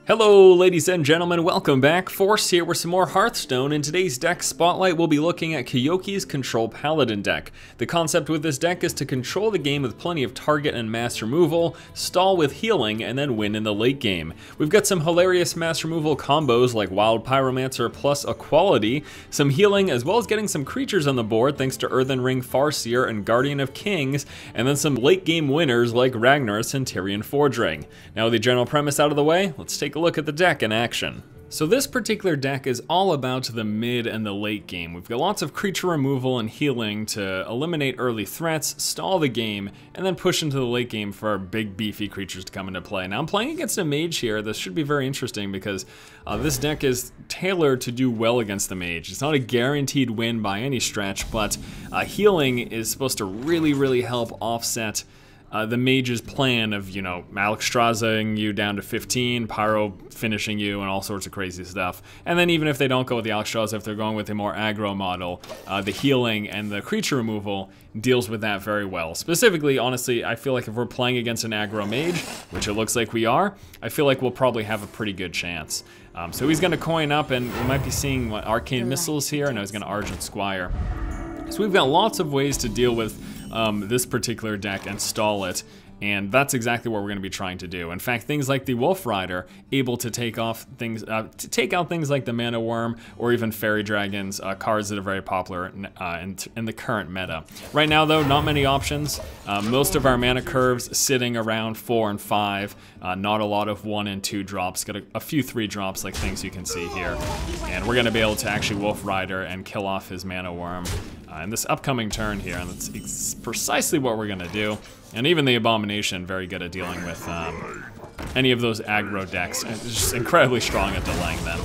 Hello ladies and gentlemen, welcome back. Force here with some more Hearthstone. In today's deck spotlight, we'll be looking at Koyuki's Control Paladin deck. The concept with this deck is to control the game with plenty of target and mass removal, stall with healing, and then win in the late game. We've got some hilarious mass removal combos like Wild Pyromancer plus Equality, some healing, as well as getting some creatures on the board thanks to Earthen Farseer and Guardian of Kings, and then some late game winners like Ragnaros and Tirion Fordring. Now with the general premise out of the way, let's take a look at the deck in action. So this particular deck is all about the mid and the late game. We've got lots of creature removal and healing to eliminate early threats, stall the game, and then push into the late game for our big beefy creatures to come into play. Now I'm playing against a mage here. This should be very interesting because this deck is tailored to do well against the mage. It's not a guaranteed win by any stretch, but healing is supposed to really help offset the mage's plan of, you know, Alexstraszaing you down to 15, Pyro finishing you, and all sorts of crazy stuff. And then even if they don't go with the Alexstrasza, if they're going with a more aggro model, the healing and the creature removal deals with that very well. Specifically, honestly, I feel like if we're playing against an aggro mage, which it looks like we are, I feel like we'll probably have a pretty good chance. So he's going to coin up, and we might be seeing Arcane Missiles here. No, he's going to Argent Squire. So we've got lots of ways to deal with this particular deck and stall it, and that's exactly what we're going to be trying to do. In fact, things like the Wolfrider, able to take off things, to take out things like the Mana Worm or even Faerie Dragons, cards that are very popular in the current meta. Right now, though, not many options. Most of our mana curves sitting around 4 and 5. Not a lot of 1 and 2 drops. Got a few 3 drops, like things you can see here, and we're going to be able to actually Wolfrider and kill off his Mana Worm in this upcoming turn here, and that's precisely what we're going to do. And even the Abomination, very good at dealing with any of those aggro decks. It's just incredibly strong at delaying them.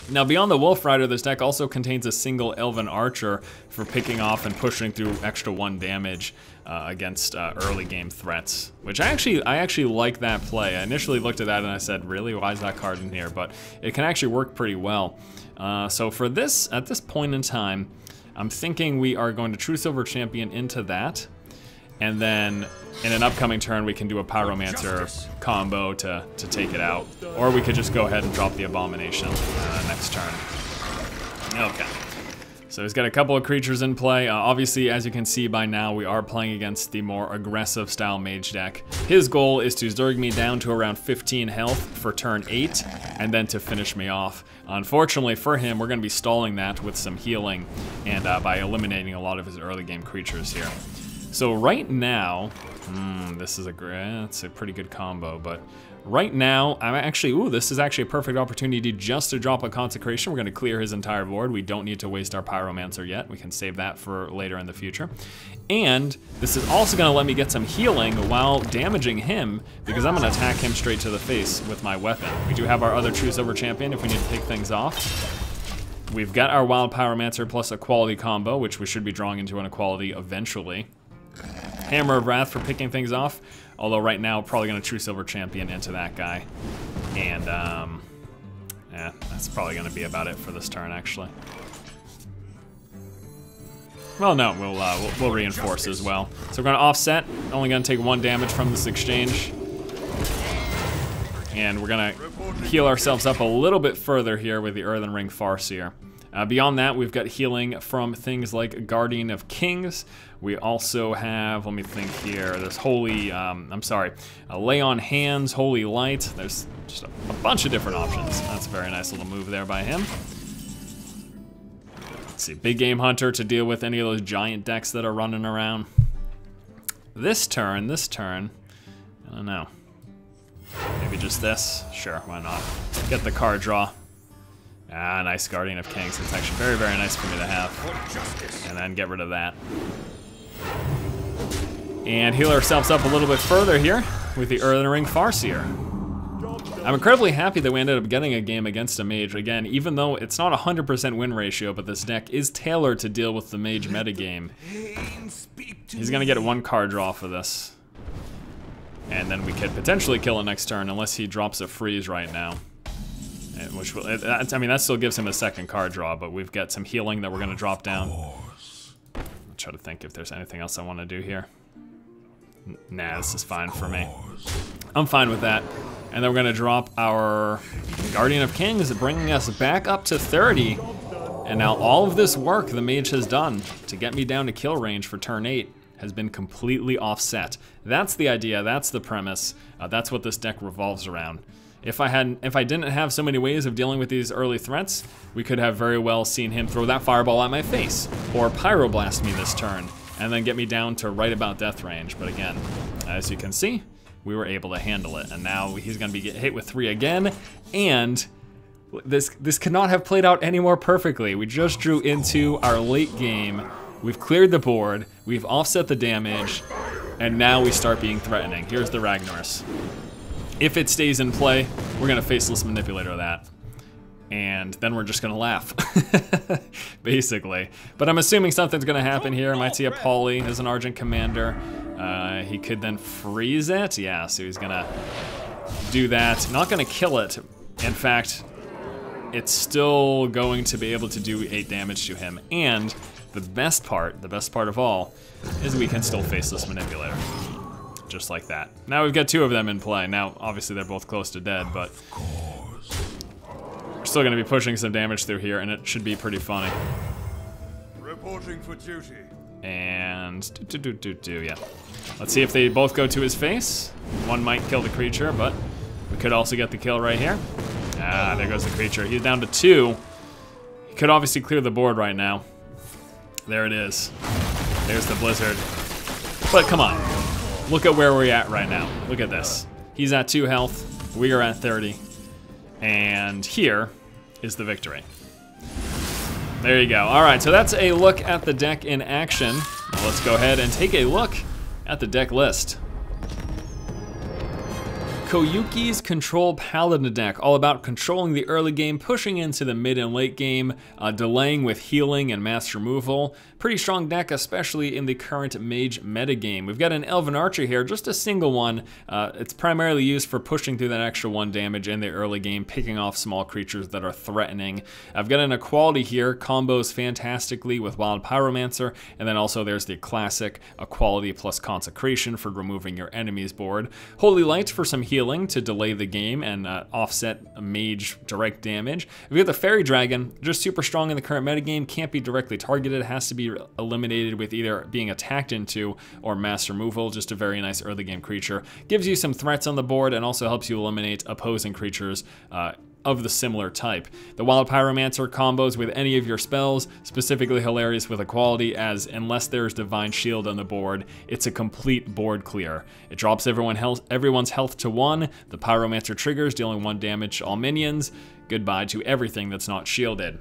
Now beyond the Wolfrider, this deck also contains a single Elven Archer for picking off and pushing through extra 1 damage against early game threats, which I actually like that play. I initially looked at that and I said, really, why is that card in here? But it can actually work pretty well. So for this, at this point in time, I'm thinking we are going to Truesilver Champion into that, and then in an upcoming turn we can do a Pyromancer combo to take it out. Or we could just go ahead and drop the Abomination next turn. Okay. So he's got a couple of creatures in play. Obviously, as you can see by now, we are playing against the more aggressive style mage deck. His goal is to Zerg me down to around 15 health for turn 8, and then to finish me off. Unfortunately for him, we're going to be stalling that with some healing, and by eliminating a lot of his early game creatures here. So right now, this is it's a pretty good combo, but right now, I'm actually, this is actually a perfect opportunity just to drop a Consecration. We're going to clear his entire board. We don't need to waste our Pyromancer yet. We can save that for later in the future. And this is also going to let me get some healing while damaging him, because I'm going to attack him straight to the face with my weapon. We do have our other Truesilver Champion if we need to take things off. We've got our Wild Pyromancer plus Equality combo, which we should be drawing into an Equality eventually. Hammer of Wrath for picking things off, although right now probably going to Truesilver Champion into that guy. And yeah, that's probably going to be about it for this turn, actually. Well, no, we'll reinforce as well. So we're going to offset, only going to take 1 damage from this exchange. And we're going to heal ourselves up a little bit further here with the Earthen Farseer. Beyond that, we've got healing from things like Guardian of Kings. We also have, let me think here, there's Holy, Lay on Hands, Holy Light. There's just a bunch of different options. That's a very nice little move there by him. Let's see, Big Game Hunter to deal with any of those giant decks that are running around. This turn, I don't know. Maybe just this? Sure, why not? Get the card draw. Ah, nice Guardian of Kings. It's actually very nice for me to have. And then get rid of that. And heal ourselves up a little bit further here with the Earthen Farseer. I'm incredibly happy that we ended up getting a game against a mage. Again, even though it's not 100% win ratio, but this deck is tailored to deal with the mage metagame. He's going to get 1 card draw for this. And then we could potentially kill it next turn, unless he drops a freeze right now. Which will, I mean, that still gives him a 2nd card draw, but we've got some healing that we're going to drop down. I'll try to think if there's anything else I want to do here. Nah, this is fine for me. I'm fine with that. And then we're gonna drop our Guardian of Kings, bringing us back up to 30. And now all of this work the mage has done to get me down to kill range for turn 8 has been completely offset. That's the idea, that's the premise, that's what this deck revolves around. If I didn't have so many ways of dealing with these early threats, we could have very well seen him throw that fireball at my face, or pyroblast me this turn, and then get me down to right about death range. But again, as you can see, we were able to handle it, and now he's gonna be hit with 3 again, and this could not have played out any more perfectly. We just drew into our late game. We've cleared the board, we've offset the damage, and now we start being threatening. Here's the Ragnaros. If it stays in play, we're gonna Faceless Manipulator that. And then we're just gonna laugh, basically. But I'm assuming something's gonna happen here. Might see a Poly as an Argent Commander. He could then freeze it. Yeah, so he's gonna do that. Not gonna kill it. In fact, it's still going to be able to do 8 damage to him. And the best part of all, is we can still Faceless Manipulator. Just like that. Now we've got 2 of them in play. Now, obviously they're both close to dead, but we're still gonna be pushing some damage through here, and it should be pretty funny. Reporting for duty. And yeah. Let's see if they both go to his face. One might kill the creature, but we could also get the kill right here. Ah, there goes the creature. He's down to 2. He could obviously clear the board right now. There it is. There's the blizzard. But come on. Look at where we're at right now. Look at this. He's at 2 health. We are at 30. And here is the victory. There you go. All right, so that's a look at the deck in action. Now let's go ahead and take a look at the deck list. Koyuki's Control Paladin deck, all about controlling the early game, pushing into the mid and late game, delaying with healing and mass removal. Pretty strong deck, especially in the current mage metagame. We've got an Elven Archer here, just a single one. It's primarily used for pushing through that extra 1 damage in the early game, picking off small creatures that are threatening. I've got an Equality here, combos fantastically with Wild Pyromancer, and then also there's the classic Equality plus Consecration for removing your enemy's board. Holy Light for some healing to delay the game and offset a mage direct damage. We've got the Faerie Dragon, just super strong in the current metagame, can't be directly targeted, has to be eliminated with either being attacked into or mass removal. Just a very nice early game creature. Gives you some threats on the board and also helps you eliminate opposing creatures of the similar type. The Wild Pyromancer combos with any of your spells, specifically hilarious with Equality, as unless there's Divine Shield on the board, it's a complete board clear. It drops everyone's health to 1, the Pyromancer triggers, dealing 1 damage to all minions, goodbye to everything that's not shielded.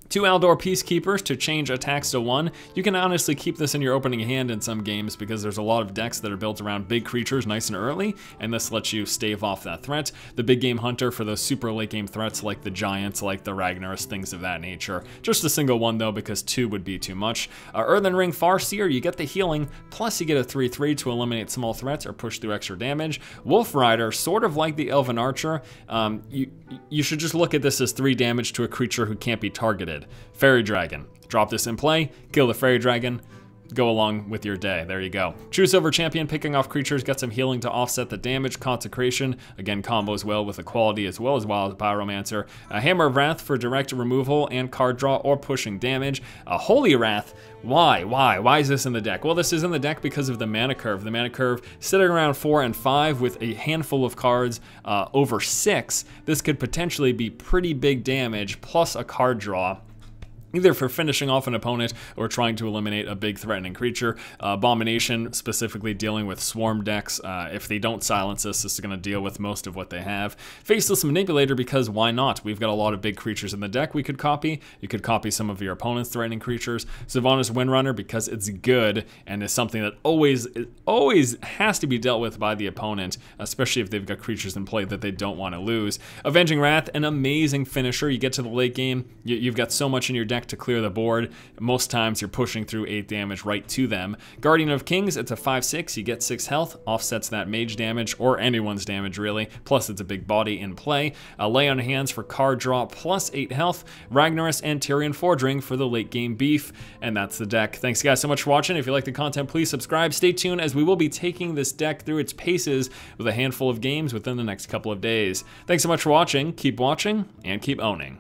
2 Aldor Peacekeepers to change attacks to 1. You can honestly keep this in your opening hand in some games because there's a lot of decks that are built around big creatures nice and early, and this lets you stave off that threat. The Big Game Hunter for those super late game threats like the Giants, like the Ragnaros, things of that nature. Just a single one though, because 2 would be too much. Earthen Ring Farseer, you get the healing, plus you get a 3/3 to eliminate small threats or push through extra damage. Wolfrider, sort of like the Elven Archer, you should just look at this as 3 damage to a creature who can't be targeted. Faerie Dragon. Drop this in play, kill the Faerie Dragon, go along with your day. There you go. Truesilver Champion, picking off creatures, get some healing to offset the damage. Consecration, again, combos well with Equality as well as Wild Pyromancer. A Hammer of Wrath for direct removal and card draw or pushing damage. A Holy Wrath. Why is this in the deck? Well, this is in the deck because of the mana curve. The mana curve sitting around 4 and 5 with a handful of cards over 6. This could potentially be pretty big damage plus a card draw, either for finishing off an opponent or trying to eliminate a big threatening creature. Abomination, specifically dealing with swarm decks. If they don't silence this is going to deal with most of what they have. Faceless Manipulator, because why not? We've got a lot of big creatures in the deck we could copy. You could copy some of your opponent's threatening creatures. Sylvanas Windrunner, because it's good and is something that always has to be dealt with by the opponent, especially if they've got creatures in play that they don't want to lose. Avenging Wrath, an amazing finisher. You get to the late game, you've got so much in your deck deck to clear the board. Most times you're pushing through 8 damage right to them. Guardian of Kings, it's a 5/6, you get 6 health, offsets that mage damage, or anyone's damage really, plus it's a big body in play. Lay on Hands for card draw, plus 8 health. Ragnaros and Tirion Fordring for the late game beef, and that's the deck. Thanks guys so much for watching. If you like the content, please subscribe. Stay tuned as we will be taking this deck through its paces with a handful of games within the next couple of days. Thanks so much for watching, keep watching, and keep owning.